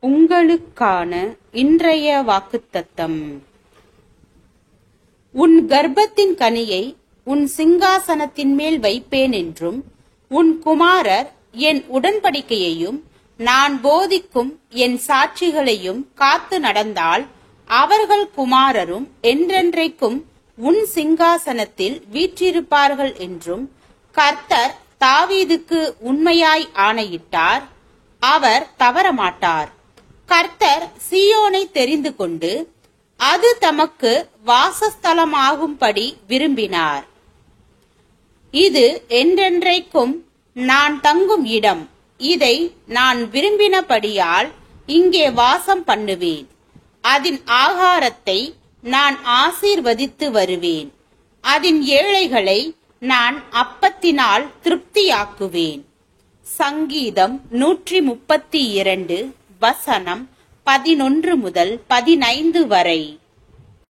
உங்களுக்கான இன்றைய வாக்குத்தத்தம். உன் கர்ப்பத்தின் கனியை உன் சிங்காசனத்தின் மேல் வைப்பேன் என்றும், உன் குமாரர் என் உடன்படிக்கையையும் நான் போதிக்கும் என் சாட்சிகளையும் காத்து நடந்தால் அவர்கள் குமாரரும் என்றென்றைக்கும் உன் சிங்காசனத்தில் வீற்றிருப்பார்கள் என்றும் கர்த்தர் தாவீதுக்கு உண்மையாய் ஆணையிட்டார். அவர் தவறமாட்டார். கர்த்தர் சீயோனை தெரிந்து கொண்டு அது தமக்கு வாசஸ்தலமாகும்படி விரும்பினார். இது என்றென்றைக்கும் நான் தங்கும் இடம். இதை நான் விரும்பினபடியால் இங்கே வாசம் பண்ணுவேன். அதன் ஆகாரத்தை நான் ஆசீர்வதித்து வருவேன். அதன் ஏழைகளை நான் அப்பத்தினால் திருப்தியாக்குவேன். சங்கீதம் 132 வசனம் 11 முதல் 15 வரை.